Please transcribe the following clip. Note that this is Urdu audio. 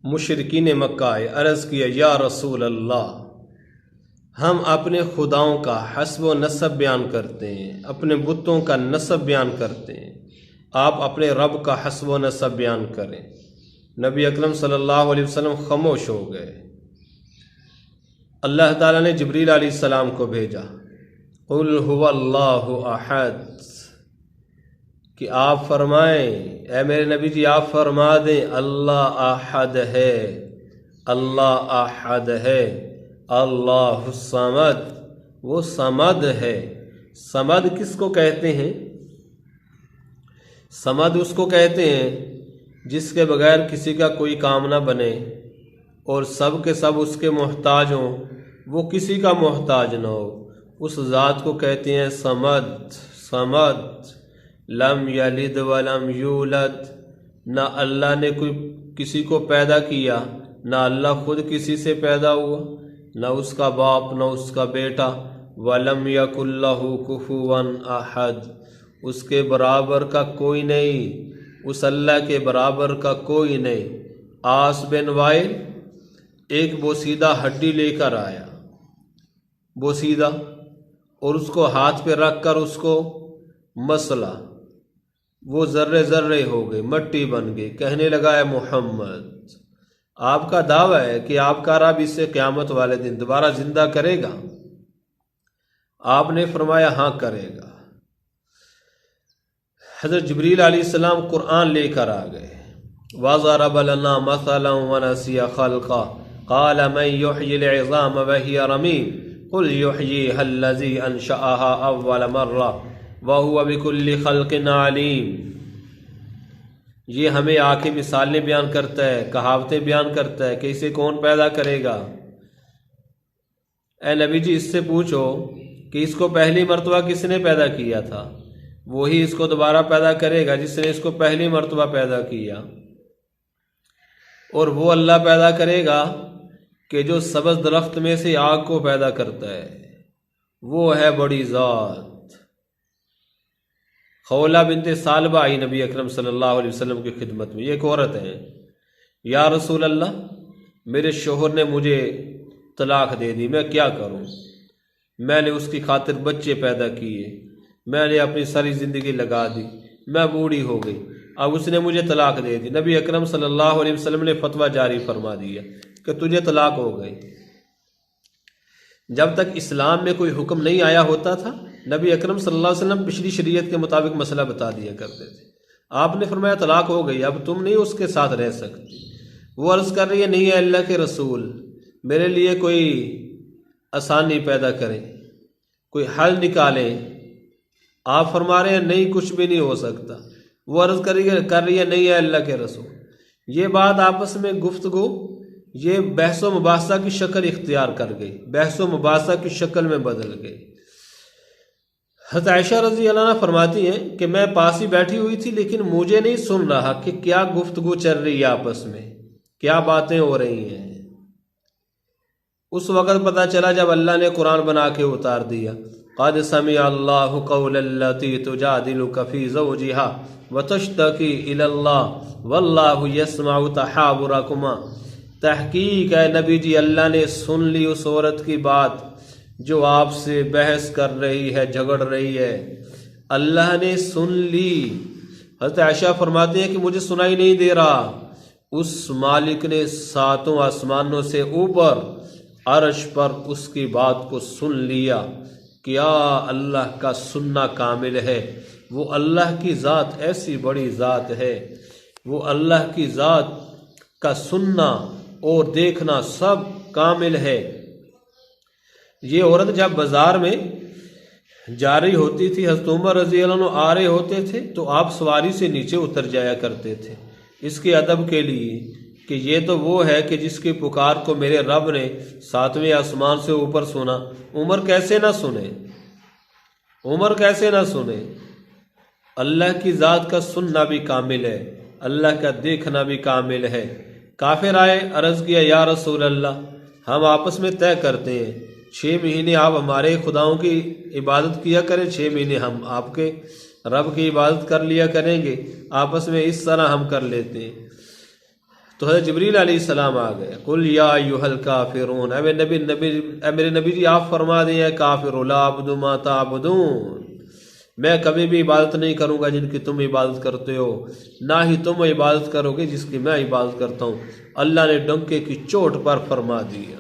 مشرکین مکہ عرض کیا یا رسول اللہ، ہم اپنے خداؤں کا حسب و نسب بیان کرتے ہیں، اپنے بتوں کا نسب بیان کرتے ہیں، آپ اپنے رب کا حسب و نسب بیان کریں۔ نبی اکرم صلی اللہ علیہ وسلم خاموش ہو گئے۔ اللہ تعالیٰ نے جبریل علیہ السلام کو بھیجا، قل هو اللہ احد، کہ آپ فرمائیں اے میرے نبی جی، آپ فرما دیں اللہ احد ہے، اللہ احد ہے، اللہ الصمد، وہ صمد ہے۔ صمد کس کو کہتے ہیں؟ صمد اس کو کہتے ہیں جس کے بغیر کسی کا کوئی کام نہ بنے اور سب کے سب اس کے محتاج ہوں، وہ کسی کا محتاج نہ ہو، اس ذات کو کہتے ہیں صمد۔ صمد لم یلد ولم یولد، نہ اللہ نے کوئی کسی کو پیدا کیا، نہ اللہ خود کسی سے پیدا ہوا، نہ اس کا باپ نہ اس کا بیٹا۔ ولم یکن لہ کفوا احد، اس کے برابر کا کوئی نہیں، اس اللہ کے برابر کا کوئی نہیں۔ آس بن وائل ایک بوسیدہ ہڈی لے کر آیا، بوسیدہ، اور اس کو ہاتھ پہ رکھ کر اس کو مسلا، وہ ذرے ذرے ہو گئے، مٹی بن گئی۔ کہنے لگا اے محمد، آپ کا دعویٰ ہے کہ آپ کا رب اسے قیامت والے دن دوبارہ زندہ کرے گا؟ آپ نے فرمایا ہاں کرے گا۔ حضرت جبریل علیہ السلام قرآن لے کر آ گئے۔ وَضَرَبَ لَنَا مَثَلًا وَنَسِيَ خَلْقَهُ قَالَ مَن يُحْيِي الْعِظَامَ وَهِيَ رَمِيمٌ قُلْ يُحْيِيهَا الَّذِي أَنشَأَهَا أَوَّلَ مَرَّةٍ وَهُوَ بِكُلِّ خَلْقٍ عَلِيمٌ۔ یہ ہمیں آ کے مثالیں بیان کرتا ہے، کہاوتیں بیان کرتا ہے کہ اسے کون پیدا کرے گا۔ اے نبی جی، اس سے پوچھو کہ اس کو پہلی مرتبہ کس نے پیدا کیا تھا، وہی اس کو دوبارہ پیدا کرے گا جس نے اس کو پہلی مرتبہ پیدا کیا، اور وہ اللہ پیدا کرے گا کہ جو سبز درخت میں سے آگ کو پیدا کرتا ہے، وہ ہے بڑی ذات۔ خولہ بنت ثعلبہ آئی نبی اکرم صلی اللہ علیہ وسلم کی خدمت میں، یہ ایک عورت ہے۔ یا رسول اللہ، میرے شوہر نے مجھے طلاق دے دی، میں کیا کروں؟ میں نے اس کی خاطر بچے پیدا کیے، میں نے اپنی ساری زندگی لگا دی، میں بوڑھی ہو گئی، اب اس نے مجھے طلاق دے دی۔ نبی اکرم صلی اللہ علیہ وسلم نے فتویٰ جاری فرما دیا کہ تجھے طلاق ہو گئی۔ جب تک اسلام میں کوئی حکم نہیں آیا ہوتا تھا، نبی اکرم صلی اللہ علیہ وسلم پچھلی شریعت کے مطابق مسئلہ بتا دیا کرتے تھے۔ آپ نے فرمایا طلاق ہو گئی، اب تم نہیں اس کے ساتھ رہ سکتی۔ وہ عرض کر رہی ہے نہیں ہے اللہ کے رسول، میرے لیے کوئی آسانی پیدا کریں، کوئی حل نکالیں۔ آپ فرما رہے ہیں نہیں، کچھ بھی نہیں ہو سکتا۔ وہ عرض کر رہی ہے نہیں ہے اللہ کے رسول۔ یہ بات آپس میں گفتگو، یہ بحث و مباحثہ کی شکل اختیار کر گئی، بحث و مباحثہ کی شکل میں بدل گئی۔ حضرت عائشہ رضی اللہ عنہ فرماتی ہیں کہ میں پاس ہی بیٹھی ہوئی تھی، لیکن مجھے نہیں سن رہا کہ کیا گفتگو چل رہی ہے آپس میں، کیا باتیں ہو رہی ہیں۔ اس وقت پتہ چلا جب اللہ نے قرآن بنا کے اتار دیا، قد سمع اللہ قول التی تجادلک فی زوجہا وتشتکی الی اللہ واللہ یسمع تحاورکما۔ تحقیق ہے نبی جی، اللہ نے سن لی اس عورت کی بات جو آپ سے بحث کر رہی ہے، جھگڑ رہی ہے، اللہ نے سن لی۔ حضرت عائشہ فرماتے ہیں کہ مجھے سنائی نہیں دے رہا، اس مالک نے ساتوں آسمانوں سے اوپر عرش پر اس کی بات کو سن لیا۔ کیا اللہ کا سننا کامل ہے؟ وہ اللہ کی ذات ایسی بڑی ذات ہے، وہ اللہ کی ذات کا سننا اور دیکھنا سب کامل ہے۔ یہ عورت جب بازار میں جا رہی ہوتی تھی، حضرت عمر رضی اللہ عنہ آ رہے ہوتے تھے تو آپ سواری سے نیچے اتر جایا کرتے تھے، اس کے ادب کے لیے کہ یہ تو وہ ہے کہ جس کی پکار کو میرے رب نے ساتویں آسمان سے اوپر سنا۔ عمر کیسے نہ سنے، عمر کیسے نہ سنے؟ اللہ کی ذات کا سننا بھی کامل ہے، اللہ کا دیکھنا بھی کامل ہے۔ کافر آئے، عرض کیا یا رسول اللہ، ہم آپس میں طے کرتے ہیں 6 مہینے آپ ہمارے خداؤں کی عبادت کیا کریں، 6 مہینے ہم آپ کے رب کی عبادت کر لیا کریں گے، آپس میں اس طرح ہم کر لیتے ہیں۔ تو حضرت جبریل علیہ السلام آ گئے، قل یا ایھا الکافرون، اے میرے نبی جی آپ فرما دیں کافر، لا اعبد ما تعبدون، میں کبھی بھی عبادت نہیں کروں گا جن کی تم عبادت کرتے ہو، نہ ہی تم عبادت کرو گے جس کی میں عبادت کرتا ہوں۔ اللہ نے ڈنکے کی چوٹ پر فرما دیا۔